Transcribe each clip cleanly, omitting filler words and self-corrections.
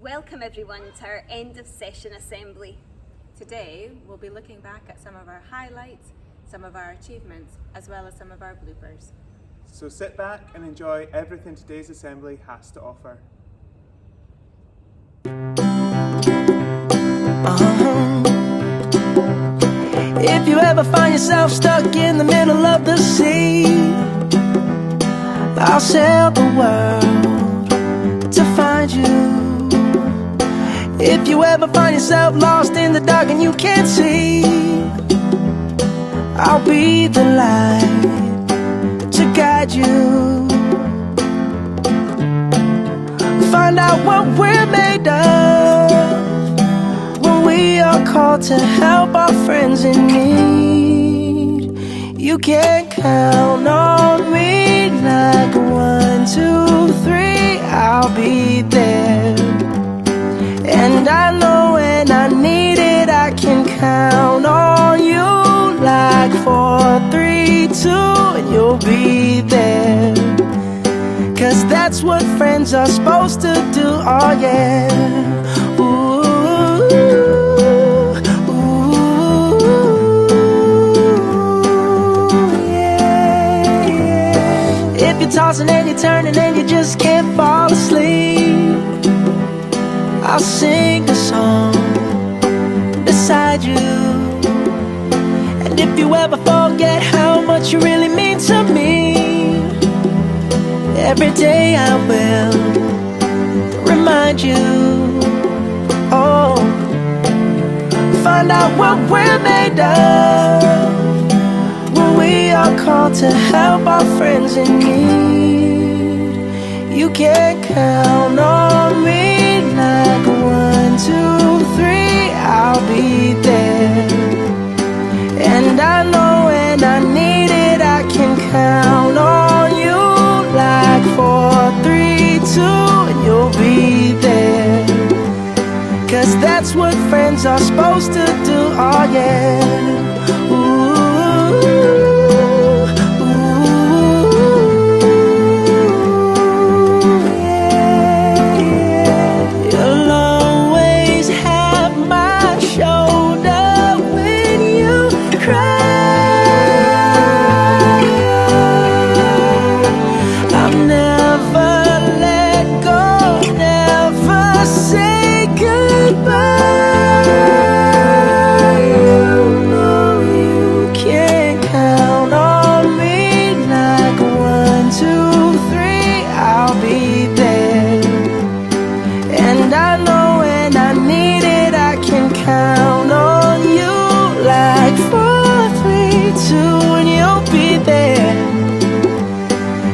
Welcome everyone to our end of session assembly. Today we'll be looking back at some of our highlights, some of our achievements, as well as some of our bloopers. So sit back and enjoy everything today's assembly has to offer. If you ever find yourself stuck in the middle of the sea, I'll sail the world to find you. If you ever find yourself lost in the dark and you can't see, I'll be the light to guide you. Find out what we're made of when we are called to help our friends in need. You can count on me like 1, 2, 3, I'll be there. And I know when I need it, I can count on you like 4, 3, 2, and you'll be there. 'Cause that's what friends are supposed to do, oh yeah. Ooh, yeah, yeah. If you're tossing and you're turning and you just can't fall asleep, I'll sing a song beside you. And if you ever forget how much you really mean to me, every day I will remind you. Oh, find out what we're made of when we are called to help our friends in need. You can count on me like 1, 2, 3, I'll be there. And I know when I need it, I can count on you like 4, 3, 2, and you'll be there. 'Cause that's what friends are supposed to do, oh yeah. Ooh, yeah, yeah. You'll always have my shoulder when you cry. I'll never let go, never say goodbye. You know you can count on me like 1, 2, 3, I'll be there. And I know when I need it, I can count on you like 4, 3, 2, and you'll be there.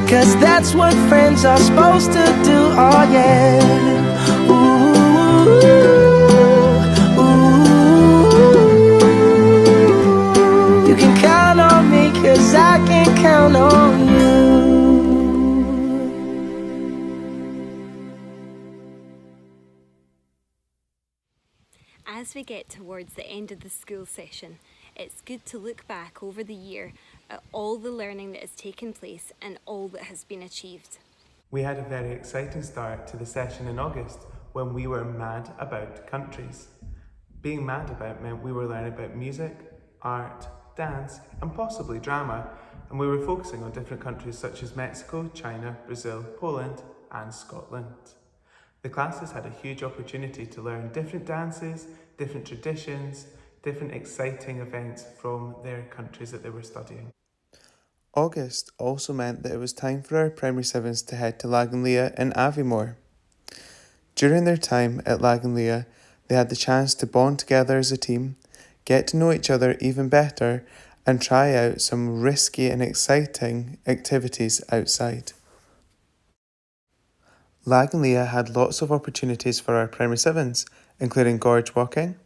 'Cause that's what friends are supposed to do, oh yeah. Ooh, ooh. You can count on me 'cause I can count on you. As we get towards the end of the school session, it's good to look back over the year at all the learning that has taken place and all that has been achieved. We had a very exciting start to the session in August when we were mad about countries. Being mad about meant we were learning about music, art, dance, and possibly drama, and we were focusing on different countries such as Mexico, China, Brazil, Poland, and Scotland. The classes had a huge opportunity to learn different dances, different traditions, different exciting events from their countries that they were studying. August also meant that it was time for our Primary 7s to head to Laganlia in Aviemore. During their time at Laganlia, they had the chance to bond together as a team, get to know each other even better, and try out some risky and exciting activities outside. Laganlia had lots of opportunities for our Primary 7s, including gorge walking,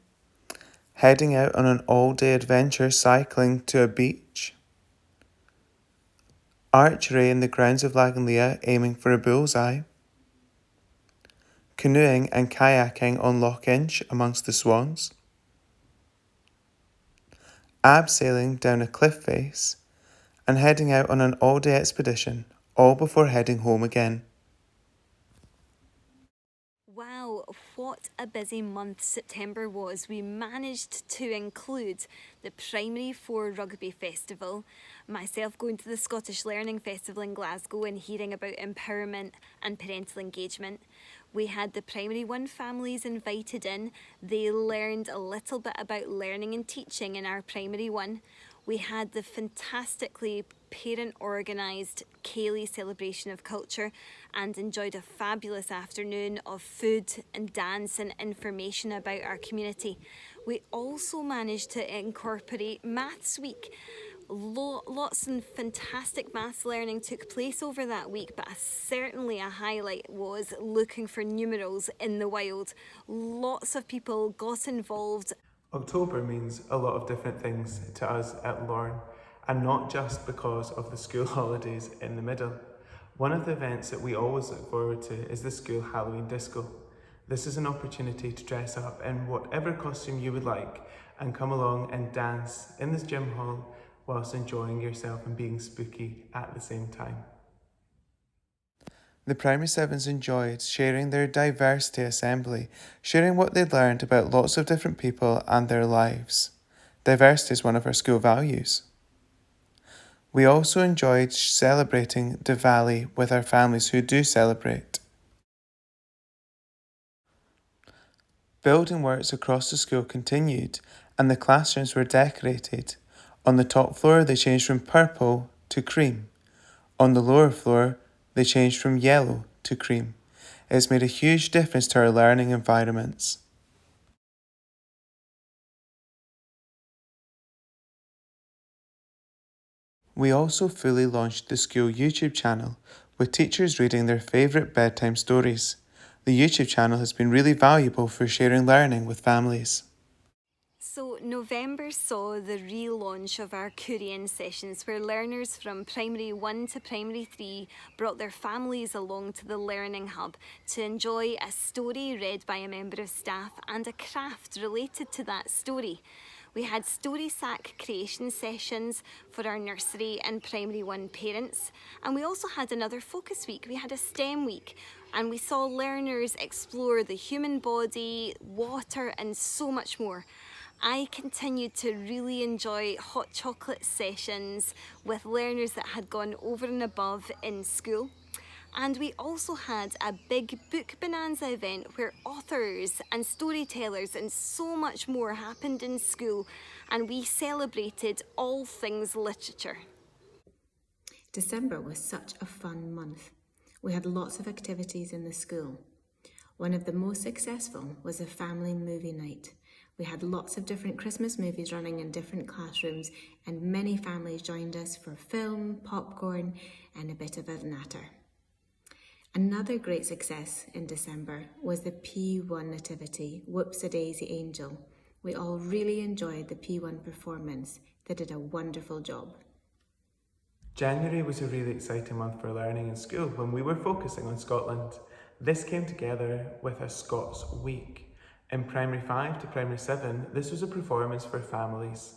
heading out on an all-day adventure cycling to a beach, archery in the grounds of Laganlia aiming for a bullseye, canoeing and kayaking on Loch Inch amongst the swans, abseiling down a cliff face, and heading out on an all-day expedition, all before heading home again. Wow, what a busy month September was. We managed to include the Primary 4 Rugby Festival, myself going to the Scottish Learning Festival in Glasgow and hearing about empowerment and parental engagement. We had the Primary 1 families invited in. They learned a little bit about learning and teaching in our Primary 1. We had the fantastically parent organised Ceilidh celebration of culture and enjoyed a fabulous afternoon of food and dance and information about our community. We also managed to incorporate Maths Week. Lots and fantastic maths learning took place over that week, but certainly a highlight was looking for numerals in the wild. Lots of people got involved. October means a lot of different things to us at Lorne, and not just because of the school holidays in the middle. One of the events that we always look forward to is the school Halloween disco. This is an opportunity to dress up in whatever costume you would like and come along and dance in this gym hall whilst enjoying yourself and being spooky at the same time. The Primary 7s enjoyed sharing their diversity assembly, sharing what they'd learned about lots of different people and their lives. Diversity is one of our school values. We also enjoyed celebrating Diwali with our families who do celebrate. Building works across the school continued and the classrooms were decorated. On the top floor they changed from purple to cream. On the lower floor they changed from yellow to cream. It's made a huge difference to our learning environments. We also fully launched the school YouTube channel, with teachers reading their favourite bedtime stories. The YouTube channel has been really valuable for sharing learning with families. So November saw the relaunch of our Korean sessions, where learners from Primary 1 to Primary 3 brought their families along to the Learning Hub to enjoy a story read by a member of staff and a craft related to that story. We had story sack creation sessions for our nursery and Primary 1 parents, and we also had another focus week. We had a STEM week, and we saw learners explore the human body, water, and so much more. I continued to really enjoy hot chocolate sessions with learners that had gone over and above in school. And we also had a big book bonanza event where authors and storytellers and so much more happened in school, and we celebrated all things literature. December was such a fun month. We had lots of activities in the school. One of the most successful was a family movie night. We had lots of different Christmas movies running in different classrooms, and many families joined us for film, popcorn, and a bit of a natter. Another great success in December was the P1 nativity, Whoops-a-Daisy Angel. We all really enjoyed the P1 performance. They did a wonderful job. January was a really exciting month for learning in school when we were focusing on Scotland. This came together with a Scots Week. In Primary 5 to Primary 7, this was a performance for families.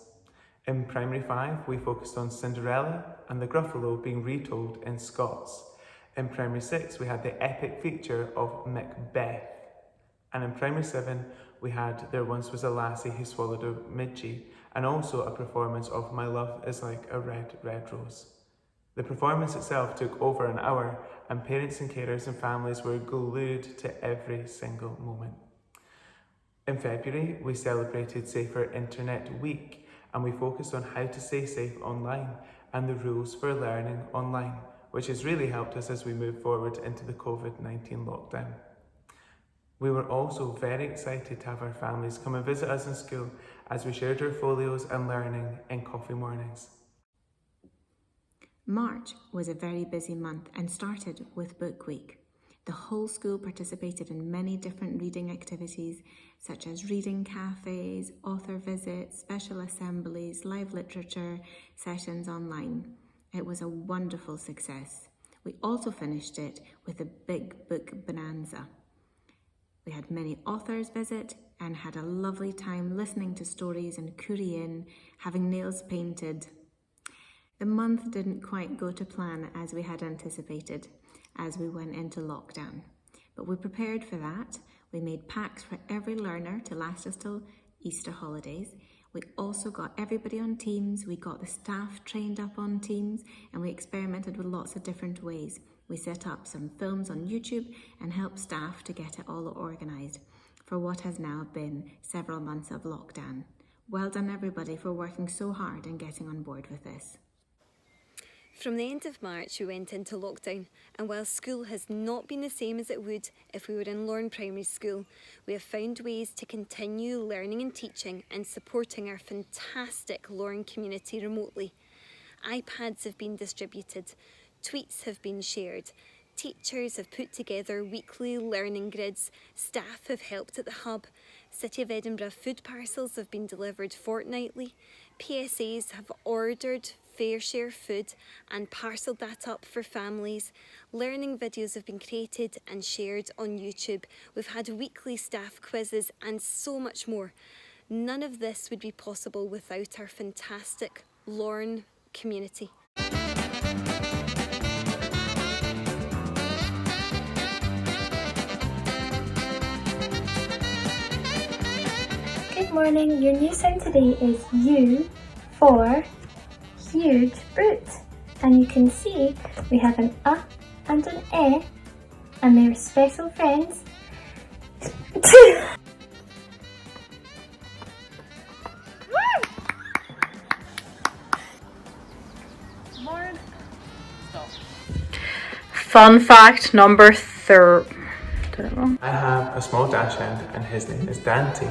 In Primary 5, we focused on Cinderella and the Gruffalo being retold in Scots. In Primary 6, we had the epic feature of Macbeth. And in Primary 7, we had There Once Was a Lassie Who Swallowed a Midgie, and also a performance of My Love Is Like a Red, Red Rose. The performance itself took over an hour, and parents and carers and families were glued to every single moment. In February, we celebrated Safer Internet Week, and we focused on how to stay safe online and the rules for learning online, which has really helped us as we move forward into the COVID-19 lockdown. We were also very excited to have our families come and visit us in school as we shared our folios and learning in coffee mornings. March was a very busy month and started with Book Week. The whole school participated in many different reading activities, such as reading cafes, author visits, special assemblies, live literature, sessions online. It was a wonderful success. We also finished it with a big book bonanza. We had many authors visit and had a lovely time listening to stories in Korean, having nails painted. The month didn't quite go to plan as we had anticipated as we went into lockdown, but we prepared for that. We made packs for every learner to last us till Easter holidays. We also got everybody on Teams, we got the staff trained up on Teams, and we experimented with lots of different ways. We set up some films on YouTube and helped staff to get it all organised for what has now been several months of lockdown. Well done everybody for working so hard and getting on board with this. From the end of March, we went into lockdown, and while school has not been the same as it would if we were in Lorne Primary School, we have found ways to continue learning and teaching and supporting our fantastic Lorne community remotely. iPads have been distributed, tweets have been shared, teachers have put together weekly learning grids, staff have helped at the hub, City of Edinburgh food parcels have been delivered fortnightly, PSAs have ordered fair share food and parcelled that up for families. Learning videos have been created and shared on YouTube. We've had weekly staff quizzes and so much more. None of this would be possible without our fantastic Lorne community. Good morning, your new sound today is U for huge boot. And you can see we have an A and an E, and they're special friends. Fun fact number 3. I have a small dachshund and his name is Dante.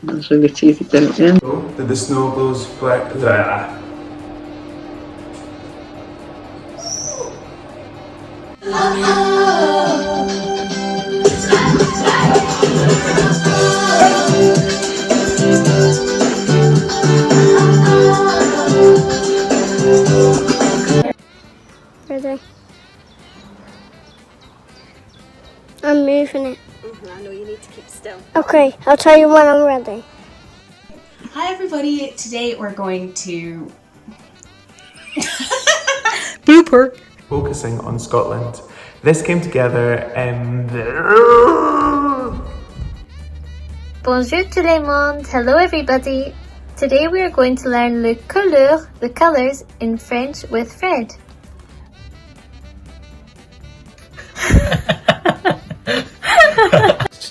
That's really cheesy, didn't it? Did the snow blows black? Ready? I'm moving it. I know you need to keep still. Okay, I'll tell you when I'm ready. Hi everybody, today we're going to Blooper. Focusing on Scotland. This came together Bonjour tout le monde. Hello everybody. Today we are going to learn le couleur, the colours, in French with Fred.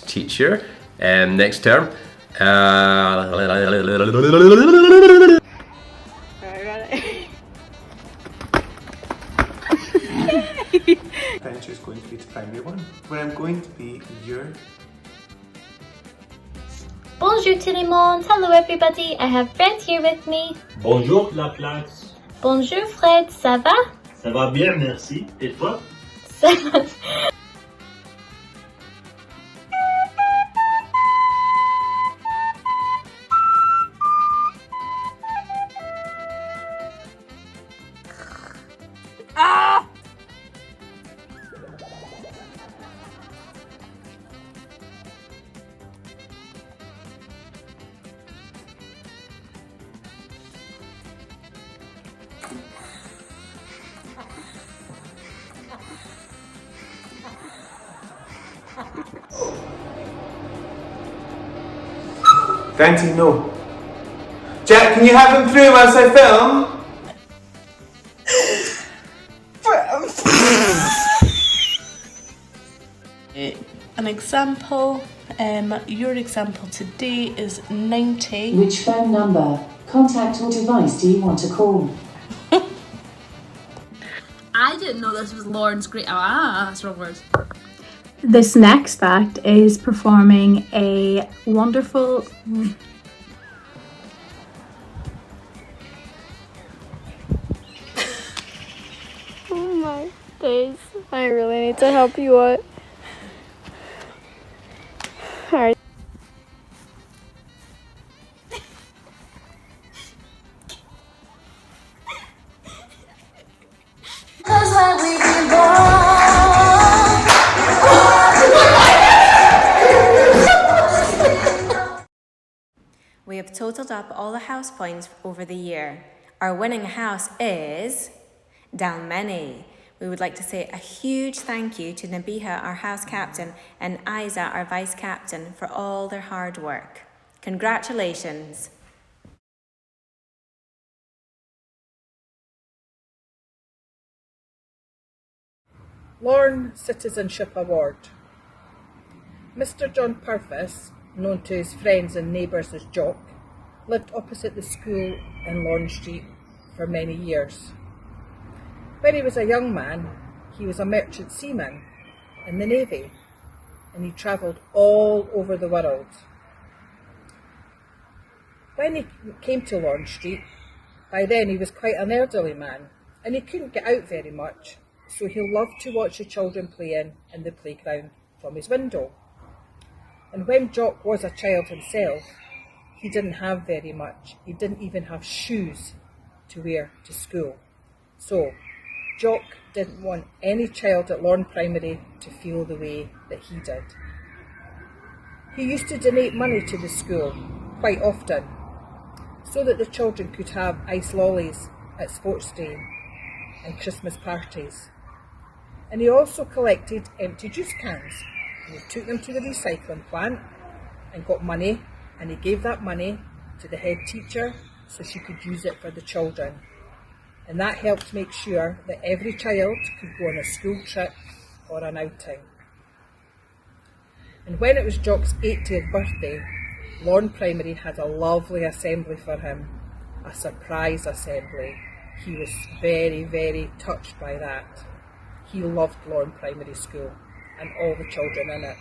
Teacher, next term. Adventure is going to be to primary 1, where I'm going to be your... Bonjour tout le monde. Hello everybody. I have Fred here with me. Bonjour la classe. Bonjour Fred, ça va? Ça va bien, merci. Et toi? Ça va. Dante, no. Jack, can you have him through whilst I film? An example, your example today is 90. Which phone number, contact or device do you want to call? I didn't know this was Lauren's great. That's wrong words. This next act is performing a wonderful... Oh my days. I really need to help you out. Alright. totaled up all the house points over the year. Our winning house is Dalmeny. We would like to say a huge thank you to Nabiha, our house captain, and Isa, our vice captain, for all their hard work. Congratulations. Lorne Citizenship Award. Mr. John Purvis, known to his friends and neighbours as Jock, lived opposite the school in Lorne Street for many years. When he was a young man, he was a merchant seaman in the Navy, and he travelled all over the world. When he came to Lorne Street, by then he was quite an elderly man, and he couldn't get out very much, so he loved to watch the children playing in the playground from his window. And when Jock was a child himself, he didn't have very much. He didn't even have shoes to wear to school. So Jock didn't want any child at Lorne Primary to feel the way that he did. He used to donate money to the school quite often so that the children could have ice lollies at sports day and Christmas parties. And he also collected empty juice cans, and he took them to the recycling plant and got money, and he gave that money to the head teacher so she could use it for the children. And that helped make sure that every child could go on a school trip or an outing. And when it was Jock's 80th birthday, Lorne Primary had a lovely assembly for him, a surprise assembly. He was very, very touched by that. He loved Lorne Primary School and all the children in it.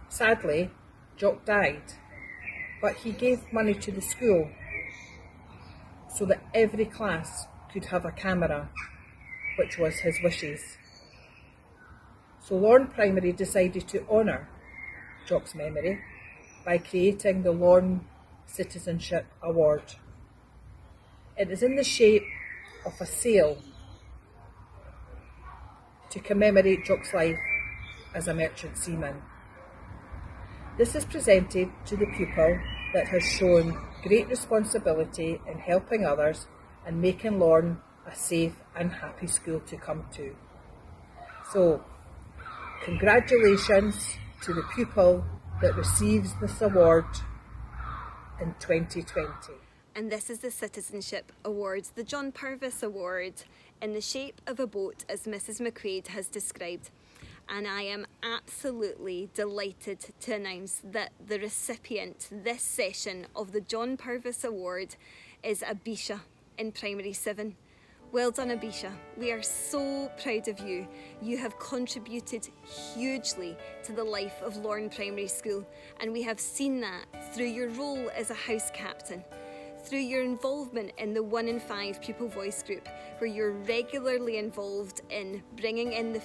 Sadly, Jock died, but he gave money to the school so that every class could have a camera, which was his wishes. So Lorne Primary decided to honour Jock's memory by creating the Lorne Citizenship Award. It is in the shape of a sail to commemorate Jock's life as a merchant seaman. This is presented to the pupil that has shown great responsibility in helping others and making Lorne a safe and happy school to come to. So, congratulations to the pupil that receives this award in 2020. And this is the Citizenship Awards, the John Purvis Award, in the shape of a boat, as Mrs. McQuaid has described. And I am absolutely delighted to announce that the recipient this session of the John Purvis Award is Abisha in Primary 7. Well done, Abisha. We are so proud of you. You have contributed hugely to the life of Lorne Primary School, and we have seen that through your role as a house captain, through your involvement in the 1 in 5 pupil voice group, where you're regularly involved in bringing in the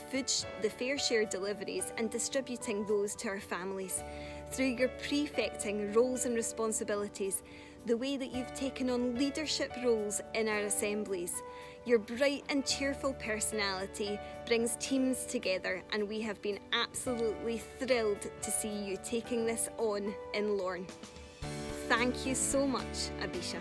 fair share deliveries and distributing those to our families, through your prefecting roles and responsibilities, the way that you've taken on leadership roles in our assemblies. Your bright and cheerful personality brings teams together, and we have been absolutely thrilled to see you taking this on in Lorne. Thank you so much, Abisha.